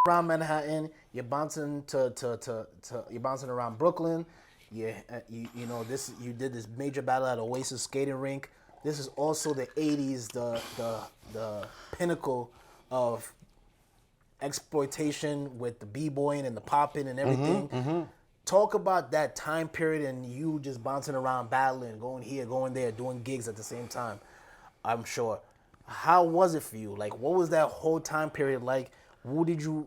around Manhattan. You're bouncing you're bouncing around Brooklyn. You know this. You did this major battle at Oasis skating rink. This is also the '80s, the pinnacle of exploitation with the b-boying and the popping and everything. Talk about that time period and you just bouncing around, battling, going here, going there, doing gigs at the same time. I'm sure. How was it for you? Like, what was that whole time period like? Who did you?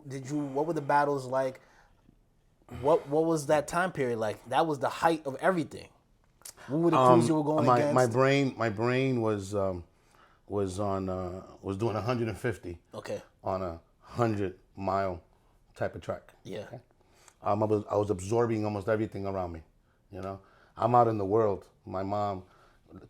What were the battles like? What was that time period like? That was the height of everything. What were the crews you were going my against? my brain was doing 150 Okay. on a 100-mile type of track. Yeah. Okay? I was absorbing almost everything around me. You know, I'm out in the world. My mom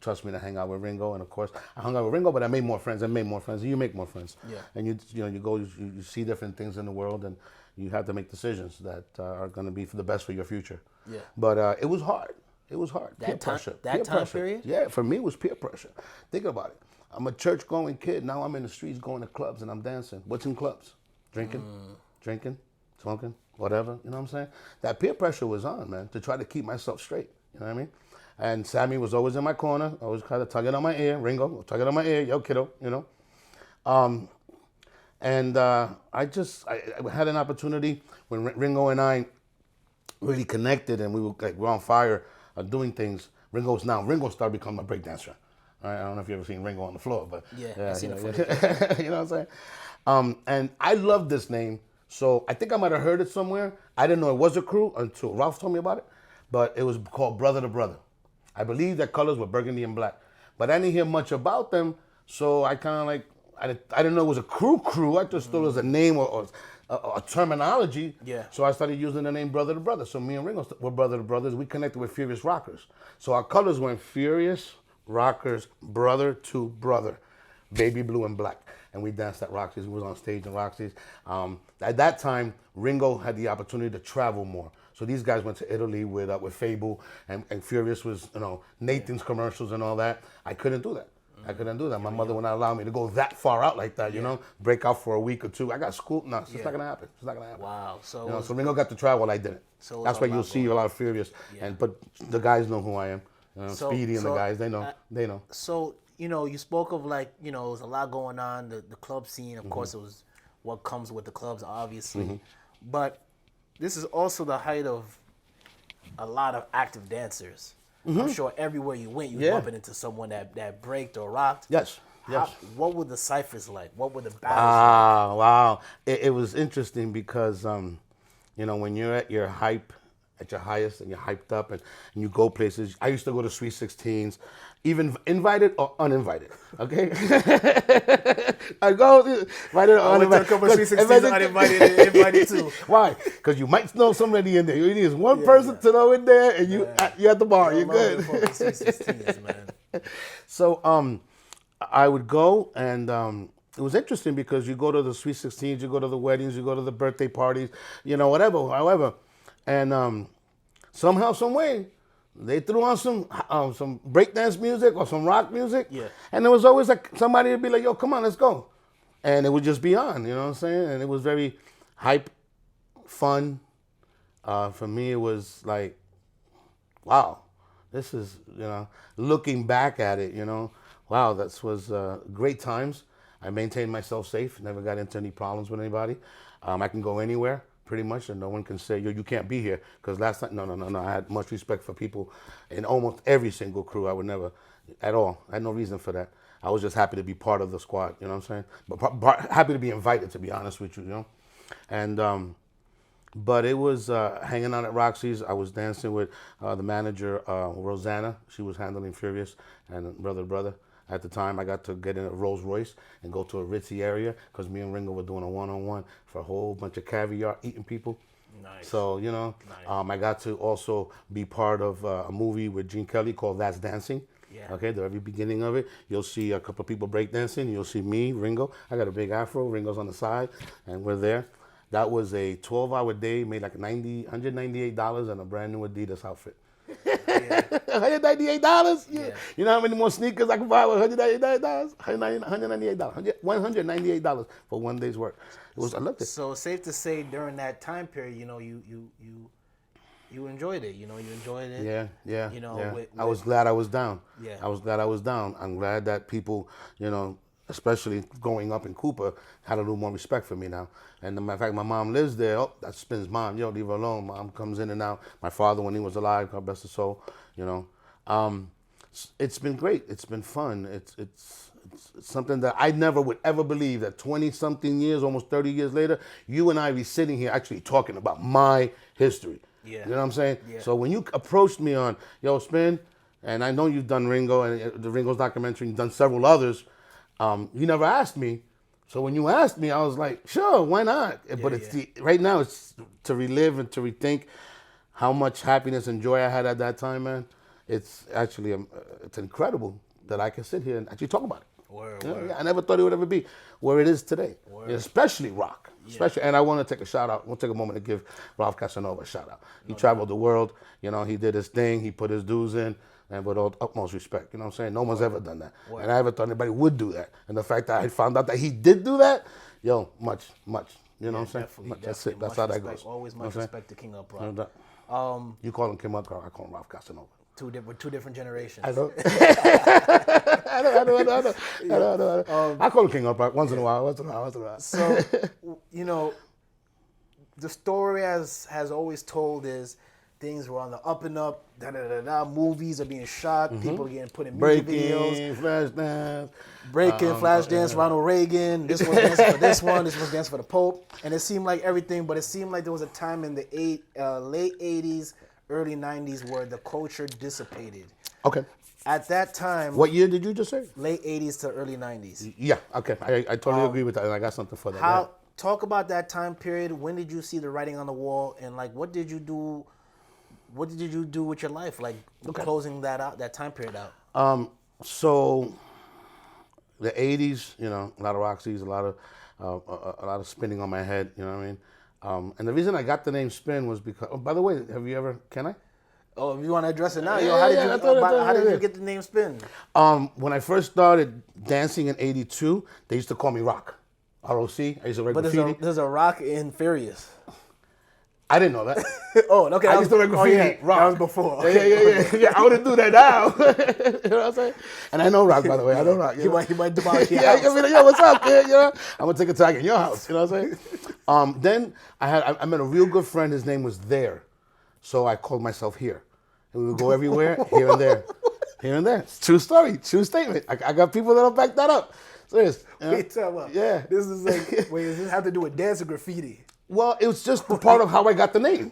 trusts me to hang out with Ringo, and of course, I hung out with Ringo, but I made more friends. And you make more friends. Yeah. And you go, you see different things in the world, and you have to make decisions that are going to be for the best for your future. Yeah. But it was hard. It was hard. That Peer time- pressure. that Peer time pressure. period? Yeah, for me it was peer pressure. Think about it. I'm a church-going kid. Now I'm in the streets going to clubs and I'm dancing. What's in clubs? Drinking, smoking, whatever. You know what I'm saying? That peer pressure was on, man, to try to keep myself straight. You know what I mean? And Sammy was always in my corner, always kind of tugging on my ear. Ringo, tugging on my ear. Yo, kiddo, you know. I had an opportunity when Ringo and I really connected and we were on fire doing things. Ringo started becoming a breakdancer. Right? I don't know if you ever seen Ringo on the floor, but Yeah, I seen you the know, footage. you know what I'm saying? And I love this name, so I think I might have heard it somewhere. I didn't know it was a crew until Ralph told me about it, but it was called Brother to Brother. I believe their colors were burgundy and black, but I didn't hear much about them, so I kind of I didn't know it was a crew. I just thought it was a name or a terminology. Yeah. So I started using the name Brother to Brother. So me and Ringo were Brother to Brothers. We connected with Furious Rockers. So our colors went Furious Rockers, Brother to Brother, baby blue and black. And we danced at Roxy's. We was on stage in Roxy's. At that time, Ringo had the opportunity to travel more. So these guys went to Italy with Fable, and Furious was, Nathan's commercials and all that. I couldn't do that. My mother would not allow me to go that far out like that, break out for a week or two. I got school. No, it's just not going to happen. It's not going to happen. Wow. So So Ringo got to travel, I didn't. So it was that's a why lot you'll see going a lot of Furious. But the guys know who I am. Speedy and the guys, they know. They know. So, you spoke of there was a lot going on, the club scene. Of course, it was what comes with the clubs, obviously. But this is also the height of a lot of active dancers. I'm sure everywhere you went, you were bumping into someone that braked or rocked. Yes. What were the ciphers like? What were the battles Ah, wow. It was interesting because, when you're at your hype, at your highest, and you're hyped up and you go places. I used to go to Sweet 16s, even invited or uninvited, okay? I go invited or I went to a uninvited. couple of Sweet 16s, uninvited and invited too. Why? Because you might know somebody in there. You need one person to know in there, and you at the bar. You're good. Sweet 16s, man. So I would go, and it was interesting because you go to the Sweet 16s, you go to the weddings, you go to the birthday parties, whatever, however. And somehow, some way, they threw on some breakdance music or some rock music. Yeah. And there was always somebody would be like, yo, come on, let's go. And it would just be on, you know what I'm saying? And it was very hype, fun. For me, it was like, wow, this is, looking back at it, wow, that was great times. I maintained myself safe, never got into any problems with anybody. I can go anywhere, pretty much, and no one can say, yo, you can't be here. Because last time, no. I had much respect for people in almost every single crew. I would never, at all. I had no reason for that. I was just happy to be part of the squad, you know what I'm saying? But happy to be invited, to be honest with you, And, but it was hanging out at Roxy's. I was dancing with the manager, Rosanna. She was handling Furious and Brother. At the time, I got to get in a Rolls Royce and go to a ritzy area because me and Ringo were doing a one-on-one for a whole bunch of caviar eating people. Nice. So, Nice. I got to also be part of a movie with Gene Kelly called That's Dancing. Yeah. Okay, the very beginning of it, you'll see a couple of people breakdancing. You'll see me, Ringo. I got a big afro. Ringo's on the side, and we're there. That was a 12-hour day, made like $198 and a brand new Adidas outfit. $198? Yeah. You know how many more sneakers I can buy with $198? $198. $198 for one day's work. I loved it. So safe to say during that time period, you enjoyed it. You enjoyed it. Yeah. You know, yeah. with- I was glad I was down. Yeah. I was glad I was down. I'm glad that people, especially growing up in Cooper, had a little more respect for me now. And the matter of fact, my mom lives there. Oh, that's Spin's mom. Yo, leave her alone. Mom comes in and out. My father, when he was alive, God bless his soul. It's been great. It's been fun. It's something that I never would ever believe that 20-something years, almost 30 years later, you and I be sitting here actually talking about my history. Yeah. You know what I'm saying? Yeah. So when you approached me on, yo, Spin, and I know you've done Ringo and the Ringo's documentary, you've done several others, you never asked me. So when you asked me, I was like, sure, why not? But right now it's to relive and to rethink how much happiness and joy I had at that time, man. It's actually, it's incredible that I can sit here and actually talk about it. Word. Yeah, I never thought it would ever be where it is today, especially rock. And I want to take a shout out. We'll take a moment to give Ralph Casanova a shout out. He traveled the world. He did his thing. He put his dues in, and with all utmost respect. You know what I'm saying? No one's ever done that, and I never thought anybody would do that. And the fact that I found out that he did do that, much. You know what I'm saying? That's it. That's how that goes. Always much respect to King Up Rock. You call him Kim Up, I call him Ralph Casanova. Two different generations. I know. I know. I call him King Up once in a while. So, the story has always told is things were on the up and up. Movies are being shot. People are getting put in music videos. Flashdance, Ronald Reagan. This was dancing for this one. This was dancing for the Pope. And it seemed like everything, but it seemed like there was a time in the late 80s, early 90s where the culture dissipated. Okay. At that time... What year did you just say? Late 80s to early 90s. Yeah, okay. I totally agree with that, and I got something for that. Talk about that time period. When did you see the writing on the wall, and what did you do? What did you do with your life, closing that time period out? So the 80s, a lot of Roxy's, a lot of spinning on my head. You know what I mean? And the reason I got the name Spin was because. Oh, by the way, can I? Oh, if you want to address it now, how did you get the name Spin? When I first started dancing in '82, they used to call me Rock, R-O-C. I used to write graffiti. But there's a Rock in Furious. I didn't know that. Okay. I used to write graffiti. Rock. That was before. Yeah. I wouldn't do that now. You know what I'm saying? And I know Rock, by the way. I know Rock. He might demolish your house. Yo, what's up, kid? I'm gonna take a tag in your house. You know what I'm saying? Then I met a real good friend. His name was There, so I called myself Here, and we would go everywhere, here and there, here and there. It's true story, true statement. I got people that'll back that up. Serious. Wait, tell me. Yeah. This is does this have to do with dance or graffiti? Well, it was just the part of how I got the name.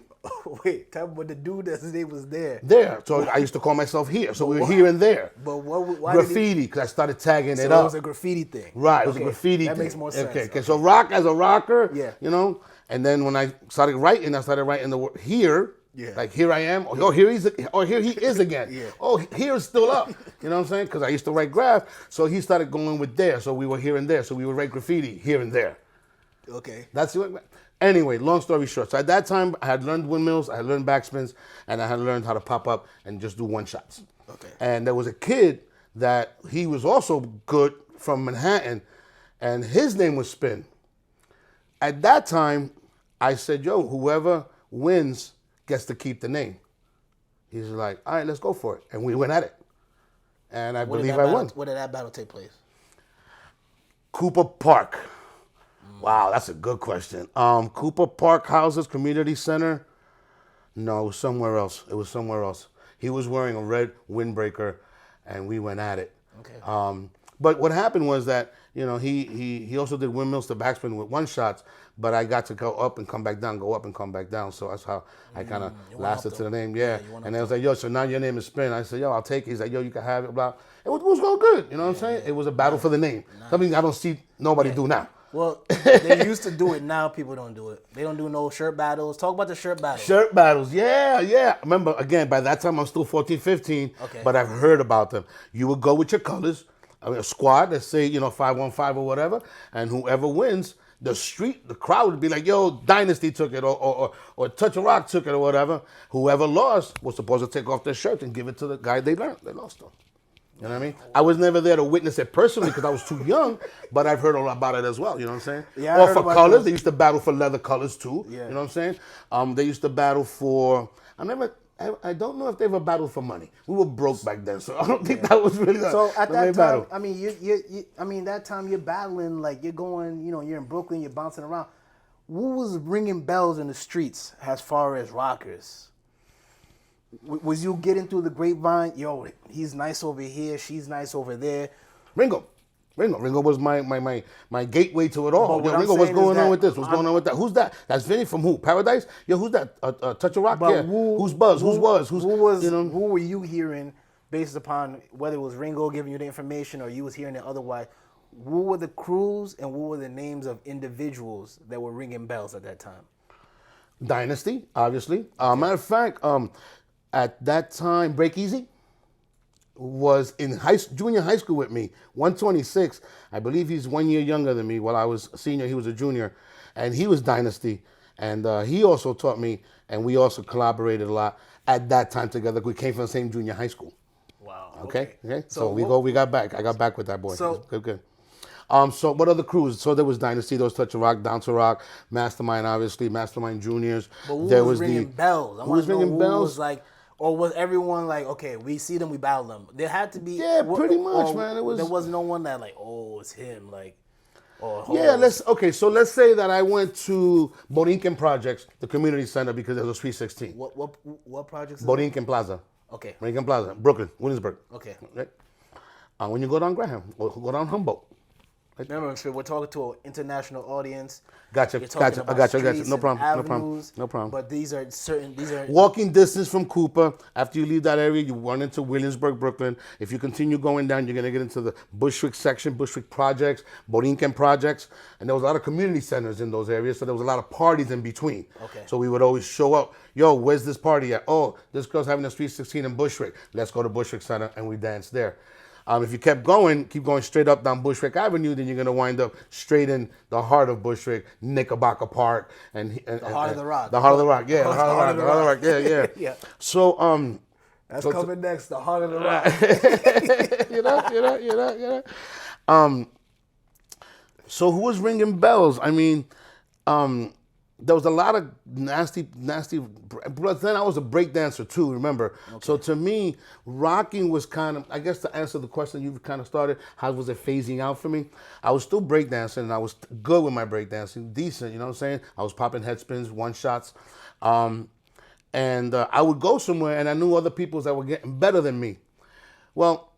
Wait, tell me what the dude that's his name was There. There. So I used to call myself Here. So we were here and there. But why graffiti, because I started tagging it up. So it was a graffiti thing. Right, it was a graffiti that thing. Makes more sense. Okay. So rock as a rocker, yeah. And then when I started writing the word Here. Yeah. Like here I am, or here he is again. Yeah. Oh, here is still up. You know what I'm saying? Because I used to write graph, so he started going with There. So we were here and there. So we would write graffiti here and there. Okay. That's what. Anyway, long story short. So at that time, I had learned windmills, I had learned backspins, and I had learned how to pop up and just do one shots. Okay. And there was a kid that he was also good from Manhattan, and his name was Spin. At that time, I said, yo, whoever wins gets to keep the name. He's like, all right, let's go for it. And we went at it. And I believe I won. Where did that battle take place? Cooper Park. Wow, that's a good question. Cooper Park Houses Community Center. No, it was somewhere else. He was wearing a red windbreaker, and we went at it. Okay. But what happened was that, he also did windmills to backspin with one shots, but I got to go up and come back down, go up and come back down. So that's how I kind of lasted to the name. Yeah. And they was like, yo, so now your name is Spin. I said, yo, I'll take it. He's like, yo, you can have it, blah. It was going good. You know what I'm saying? It was a battle for the name. Something I don't see nobody do now. Well, they used to do it. Now people don't do it. They don't do no shirt battles. Talk about the shirt battles. Shirt battles, yeah. Remember, again, by that time I'm still 14, 15, but I've heard about them. You would go with your colors, a squad, let's say, 5-1-5 or whatever, and whoever wins, the crowd would be like, yo, Dynasty took it, or Touch of Rock took it, or whatever. Whoever lost was supposed to take off their shirt and give it to the guy they lost to. You know what I mean? I was never there to witness it personally because I was too young, but I've heard a lot about it as well. You know what I'm saying? Yeah, I or heard for about colors, those. they used to battle for leather colors too. Yeah. You know what I'm saying? They used to battle for. I don't know if they ever battled for money. We were broke back then, so I don't think that was really So at the that main time, battle. I mean, that time you're battling, like you're going, you're in Brooklyn, you're bouncing around. Who was ringing bells in the streets as far as rockers? Was you getting through the grapevine? Yo, he's nice over here, she's nice over there. Ringo was my gateway to it all. But Yo, what I'm Ringo, what's saying is going on that with this? What's going on with that? Who's that? That's Vinny from who? Paradise? Yo, who's that? Touch of Rock? But Yeah. Who's Buzz? Who's Was? Who's who were you hearing based upon whether it was Ringo giving you the information or you was hearing it otherwise? Who were the crews and what were the names of individuals that were ringing bells at that time? Dynasty, obviously. Matter of fact, at that time, Break Easy was in junior high school with me. 126. I believe he's 1 year younger than me. While I was a senior, he was a junior. And he was Dynasty. And he also taught me, and we also collaborated a lot at that time together. We came from the same junior high school. Wow. Okay. So we got back. I got back with that boy. So- Good. So what other crews? So there was Dynasty, there was Touch of Rock, Down to Rock, Mastermind, obviously, Mastermind Juniors. But who there was was ringing bells? I who want was to know ringing who bells? was like, or was everyone like, okay, we see them, we battle them? There had to be. Yeah, pretty much, man. It was. There was no one that like, oh, it's him, like, or Yeah, so let's say that I went to Borinquen Projects, the community center, because it was 316. What projects? Borinquen Plaza. Okay. Borinquen Plaza, Brooklyn, Williamsburg. Okay. Right? When you go down Graham, or go down Humboldt. Remember, so we're talking to an international audience. Gotcha, You're talking I about got you. streets No and problem. avenues, No problem. But these are. Walking distance from Cooper. After you leave that area, you run into Williamsburg, Brooklyn. If you continue going down, you're going to get into the Bushwick section, Bushwick Projects, Borinquen Projects. And there was a lot of community centers in those areas, so there was a lot of parties in between. Okay. So we would always show up. Yo, where's this party at? Oh, this girl's having a 316 in Bushwick. Let's go to Bushwick Center, and we dance there. If you keep going straight up down Bushwick Avenue, then you're going to wind up straight in the heart of Bushwick, Knickerbocker Park, and The Heart of the Rock. The Heart of the Rock, yeah. The Heart of the Rock, yeah. Yeah. So, That's coming next. The Heart of the Rock. you know. So who was ringing bells? I mean, there was a lot of nasty. But then I was a break dancer too. Remember? Okay. So to me, rocking was kind of. I guess to answer the question you've kind of started, how was it phasing out for me? I was still break dancing, and I was good with my break dancing, decent. You know what I'm saying? I was popping head spins, one shots, and I would go somewhere, and I knew other people that were getting better than me. Well,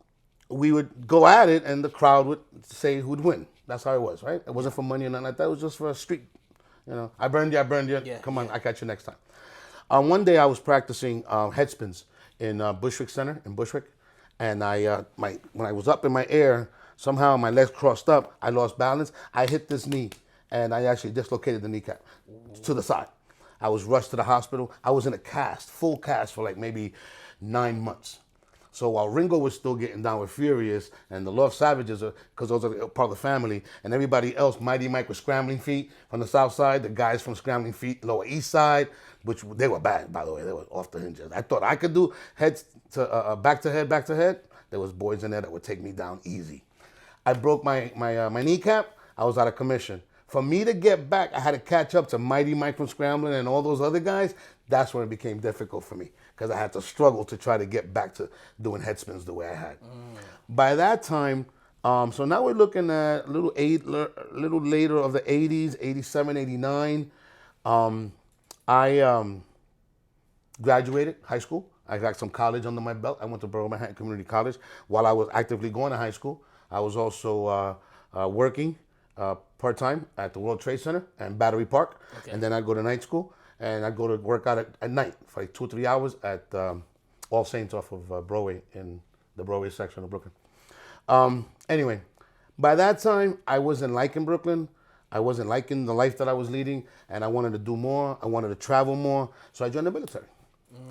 we would go at it, and the crowd would say who'd win. That's how it was, right? It wasn't for money or nothing like that. It was just for a street. You know, I burned you. Yeah, Come on, I catch you next time. One day I was practicing head spins in Bushwick Center in Bushwick, and when I was up in my air, somehow my legs crossed up. I lost balance. I hit this knee, and I actually dislocated the kneecap to the side. I was rushed to the hospital. I was in a cast, full cast, for like maybe 9 months. So while Ringo was still getting down with Furious and the Love Savages, because those are part of the family, and everybody else, Mighty Mike was Scrambling Feet from the South Side, the guys from Scrambling Feet, Lower East Side, which they were bad, by the way. They were off the hinges. I thought I could do heads to back to head. There was boys in there that would take me down easy. I broke my kneecap. I was out of commission. For me to get back, I had to catch up to Mighty Mike from Scrambling and all those other guys. That's when it became difficult for me, because I had to struggle to try to get back to doing head spins the way I had. By that time, so now we're looking at a little later of the 80s, 87, 89. I graduated high school. I got some college under my belt. I went to Borough Manhattan Community College. While I was actively going to high school, I was also working part-time at the World Trade Center and Battery Park. Okay. And then I'd go to night school, and I'd go to work out at night for like 2 or 3 hours at All Saints off of Broadway, in the Broadway section of Brooklyn. Anyway, by that time, I wasn't liking Brooklyn. I wasn't liking the life that I was leading, and I wanted to do more. I wanted to travel more, so I joined the military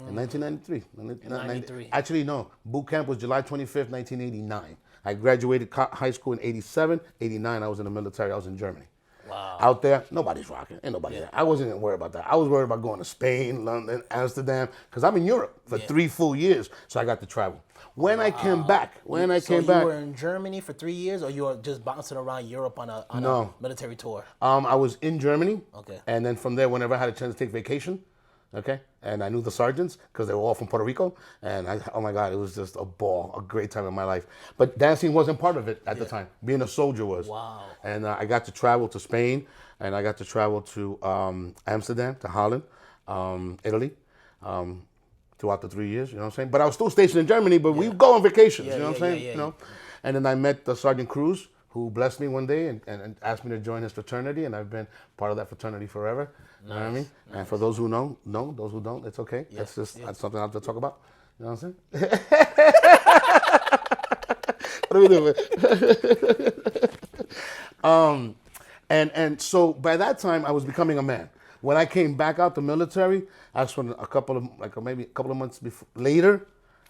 in 1993. 93. Actually, no. Boot camp was July 25th, 1989. I graduated high school in 87. 89, I was in the military. I was in Germany. Out there, nobody's rocking. Ain't nobody there. I wasn't even worried about that. I was worried about going to Spain, London, Amsterdam, because I'm in Europe for 3 full years, so I got to travel. When I came back, So you were in Germany for 3 years, or you were just bouncing around Europe on a military tour? I was in Germany. Okay. And then from there, whenever I had a chance to take vacation, okay, and I knew the sergeants because they were all from Puerto Rico, and oh my God, it was just a ball, a great time in my life. But dancing wasn't part of it at the time. Being a soldier was. Wow. And I got to travel to Spain, and I got to travel to Amsterdam, to Holland, Italy. Throughout the 3 years, you know what I'm saying? But I was still stationed in Germany, but we go on vacations, you know what I'm saying? You know? And then I met Sergeant Cruz, who blessed me one day and asked me to join his fraternity, and I've been part of that fraternity forever. You know what I mean? Nice. And for those who know, those who don't, it's okay. That's just that's something I have to talk about. You know what I'm saying? What are we doing? And so by that time, I was becoming a man. When I came back out the military, that's when maybe a couple of months later,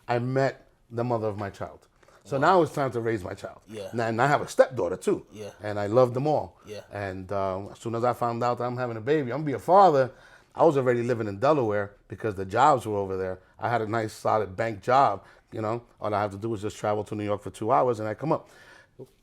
I met the mother of my child. So now it's time to raise my child. Yeah. And I have a stepdaughter too. Yeah. And I love them all. Yeah. And as soon as I found out that I'm having a baby, I'm gonna be a father, I was already living in Delaware because the jobs were over there. I had a nice solid bank job, you know. All I have to do is just travel to New York for 2 hours and I come up.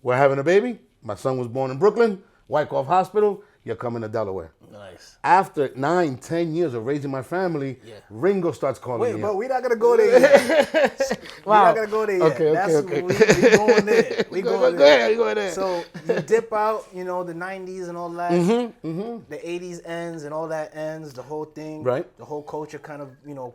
We're having a baby. My son was born in Brooklyn, Wyckoff Hospital. You're coming to Delaware. Nice. After 9, 10 years of raising my family, Ringo starts calling me. Wait, but we're not gonna go there yet. We're not gonna go there yet. Okay. We going there. We going there. We going there. So you dip out, you know, the 90s and all that. The 80s ends and all that ends. The whole thing. Right. The whole culture kind of, you know.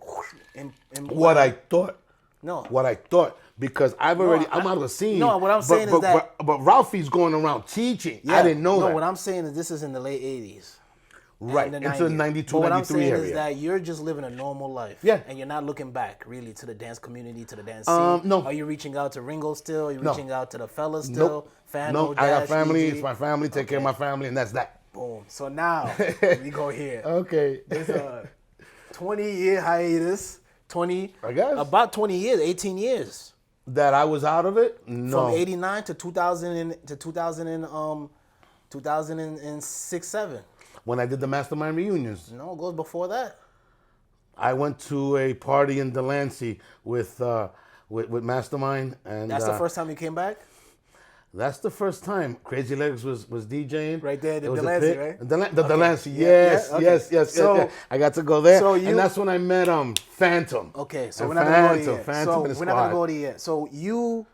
What I thought. No. What I thought. Because I'm out of the scene. No, what I'm saying is that. But Ralphie's going around teaching. I didn't know that. No, what I'm saying is this is in the late 80s. Right, into the 92, but what 93 I'm saying area. is that you're just living a normal life. Yeah. And you're not looking back, really, to the dance community, to the dance scene. No. Are you reaching out to Ringo still? Are you reaching out to the fellas still? Nope. Fano, nope. I got family. It's my family. Take care of my family, and that's that. Boom. So now, we go here. Okay. There's a 20-year hiatus. I guess. About 20 years, 18 years. That I was out of it? No. From 89 to 2006, 7. When I did the Mastermind reunions. No, it goes before that. I went to a party in Delancey with Mastermind, and that's the first time you came back. That's the first time Crazy Legs was DJing. Right there, the Delancey, right? The Delancey, yes. So, I got to go there, and that's when I met Phantom. Okay, so we're not gonna go there. Phantom So we're not gonna go there yet. So you.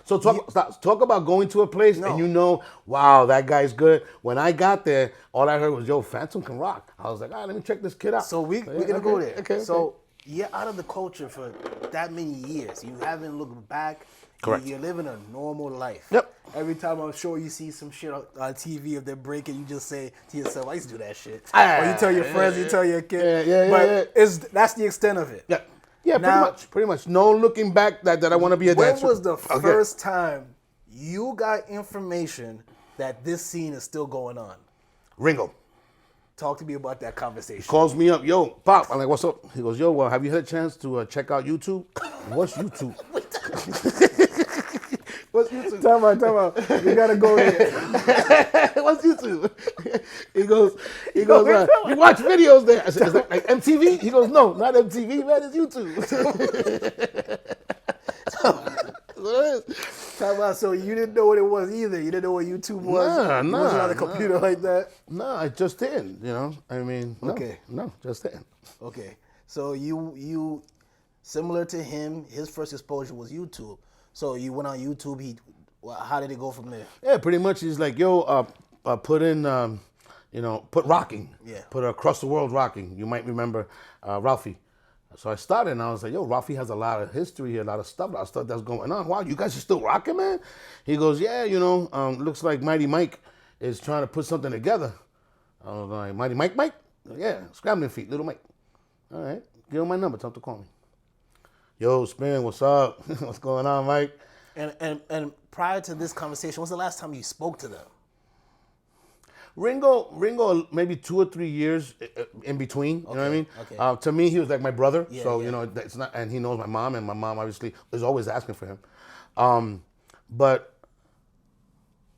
So talk about going to a place and you know, wow, that guy's good. When I got there, all I heard was, yo, Phantom can rock. I was like, all right, let me check this kid out. So we're going to go there. Okay. So you're out of the culture for that many years. You haven't looked back. Correct. You're living a normal life. Yep. Every time I'm sure you see some shit on TV, if they're breaking, you just say to yourself, I used to do that shit. Or you tell your friends, you tell your kid. But that's the extent of it. Yeah. Yeah, now, pretty much. No looking back that I want to be a dancer. When was the first time you got information that this scene is still going on? Ringo. Talk to me about that conversation. He calls me up, yo, Pop. I'm like, what's up? He goes, yo, have you had a chance to check out YouTube? What's YouTube? What's YouTube? Time out. We gotta go there. What's YouTube? He goes, you watch videos there. I said, is that like MTV? He goes, no, not MTV, man, it's YouTube. Time out. So you didn't know what it was either. You didn't know what YouTube was. It wasn't on the computer like that. No, I just didn't. You know, I mean, no, just didn't. Okay, so you similar to him. His first exposure was YouTube. So you went on YouTube. How did it go from there? Yeah, pretty much. He's like, yo, put in, put rocking. Yeah. Put across the world rocking. You might remember Ralphie. So I started and I was like, yo, Ralphie has a lot of history here, a lot of stuff that's going on. Wow, you guys are still rocking, man? He goes, yeah, looks like Mighty Mike is trying to put something together. I was like, Mighty Mike? Yeah, Scrambling Feet, Little Mike. All right, give him my number, tell him to call me. Yo, Spin, what's up? What's going on, Mike? And prior to this conversation, when's the last time you spoke to them? Ringo, maybe 2 or 3 years in between. You know what I mean? Okay. To me, he was like my brother. Yeah, so it's not, and he knows my mom, and my mom obviously is always asking for him. But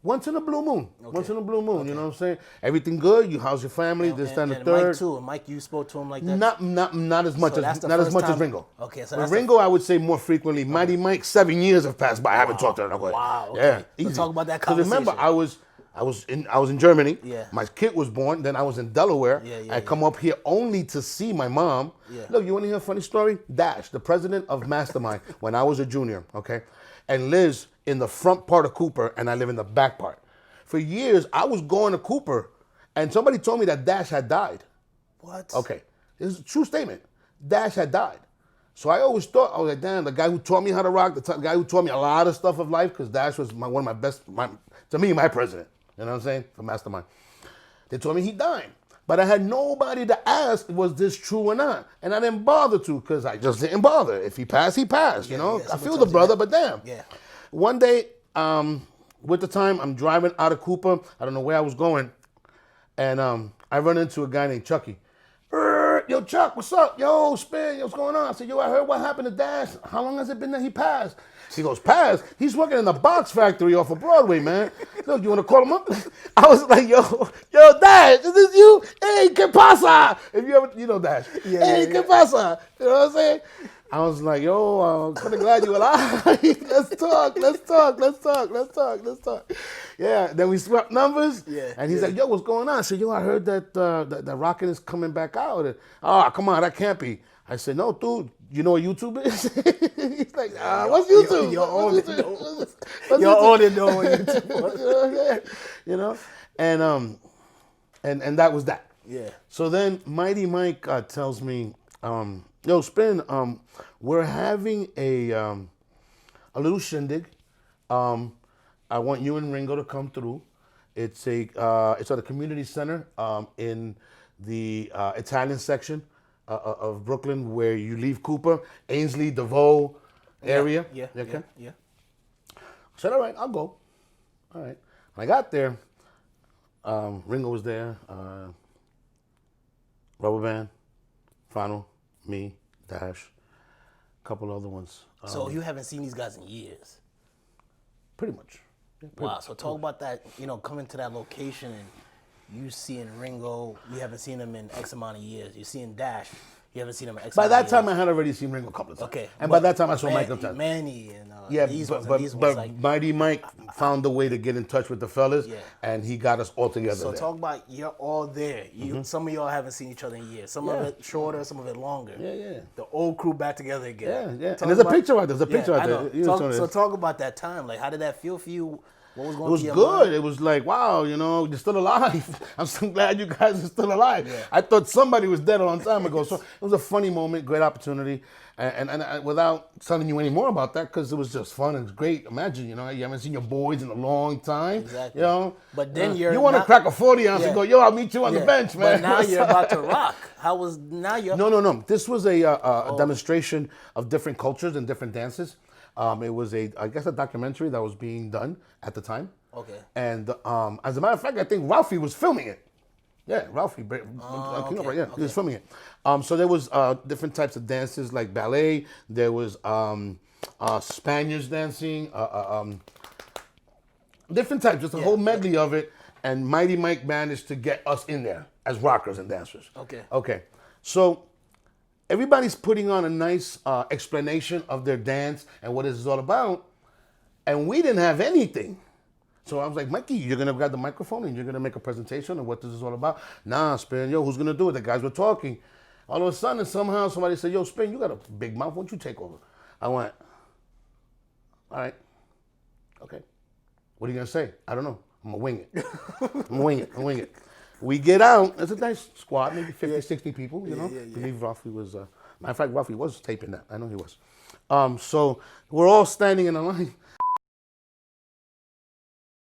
Once in a blue moon. Once in a blue moon, you know what I'm saying? Everything good, you how's your family, this, that, and the third. Mike too. And Mike, you spoke to him like that? Not as much as Ringo. Okay, so with Ringo, I would say more frequently. Mighty Mike, 7 years have passed by. I haven't talked to him. Wow. Okay. Yeah. So talk about that Because conversation. remember, I was in Germany. Yeah. My kid was born. Then I was in Delaware. I come up here only to see my mom. Yeah. Look, you want to hear a funny story? Dash, the president of Mastermind, when I was a junior, okay, and lives in the front part of Cooper, and I live in the back part. For years, I was going to Cooper, and somebody told me that Dash had died. What? Okay, this is a true statement. Dash had died. So I always thought, I was like, damn, the guy who taught me how to rock, the guy who taught me a lot of stuff of life, because Dash was one of my best, to me, my president. You know what I'm saying? For Mastermind. They told me he died. But I had nobody to ask, was this true or not? And I didn't bother to, because I just didn't bother. If he passed, he passed, you know? I feel the brother, but damn. Yeah. One day, with the time, I'm driving out of Cooper. I don't know where I was going. And I run into a guy named Chucky. Yo, Chuck, what's up? Yo, Spin, yo, what's going on? I said, yo, I heard what happened to Dash. How long has it been that he passed? He goes, passed? He's working in the box factory off of Broadway, man. Look, you want to call him up? I was like, yo, Dash, is this you? Hey, ¿qué pasa? If you ever, you know Dash. Hey, ¿qué pasa? You know what I'm saying? I was like, yo, I'm kind of glad you're alive. Let's talk. Yeah, then we swapped numbers. Yeah, and he's like, yo, what's going on? I said, yo, I heard that Rocket is coming back out. And, oh, come on, that can't be. I said, no, dude, you know what YouTube is? He's like, what's YouTube? You're on it, YouTube. You know? And that was that. Yeah. So then Mighty Mike tells me, yo, Spin, we're having a little shindig. I want you and Ringo to come through. It's at a community center in the Italian section of Brooklyn, where you leave Cooper, Ainsley, DeVoe area. Yeah. I said, all right, I'll go. All right. When I got there, Ringo was there, Rubber Band, Final, me, Dash, a couple other ones. So you haven't seen these guys in years? Pretty much. Yeah, Wow. So talk about that, coming to that location and you seeing Ringo, you haven't seen him in X amount of years. You seeing Dash, you haven't seen him in X By amount of years. that time, I had already seen Ringo a couple of times. Okay. And by that time, I saw Michael Jackson. Manny and these ones. But Mighty Mike found a way to get in touch with the fellas, and he got us all together. So there. talk about, you're all there. Some of y'all haven't seen each other in years. Some of it shorter, some of it longer. Yeah. The old crew back together again. Yeah. And there's a picture right there. There's a picture right there. So talk about that time. Like, how did that feel for you? What was going through your good. mind? It was like, wow, you're still alive. I'm so glad you guys are still alive. Yeah. I thought somebody was dead a long time ago. So it was a funny moment, great opportunity. And without telling you any more about that, because it was just fun and great. Imagine, you haven't seen your boys in a long time. Exactly. But then you want to crack a 40 ounce and go, yo, I'll meet you on the bench, man. But now you're about to rock. No. This was a demonstration of different cultures and different dances. It was a documentary that was being done at the time. Okay. And as a matter of fact, I think Ralphie was filming it. Yeah, Ralphie. He was filming it. So there was different types of dances like ballet. There was Spaniards dancing, different types, just a whole medley of it. And Mighty Mike managed to get us in there as rockers and dancers. Okay. So everybody's putting on a nice explanation of their dance and what this is all about. And we didn't have anything. So I was like, Mikey, you're going to grab the microphone and you're going to make a presentation of what this is all about? Nah, Spin, yo, who's going to do it? The guys were talking. All of a sudden, somehow somebody said, yo, Spin, you got a big mouth. Why don't you take over? I went, all right. Okay. What are you going to say? I don't know. I'm going to wing it. We get out. It's a nice squad, maybe 50, 60 people, I believe Ralphie was, matter of fact, Ralphie was taping that. I know he was. So we're all standing in a line.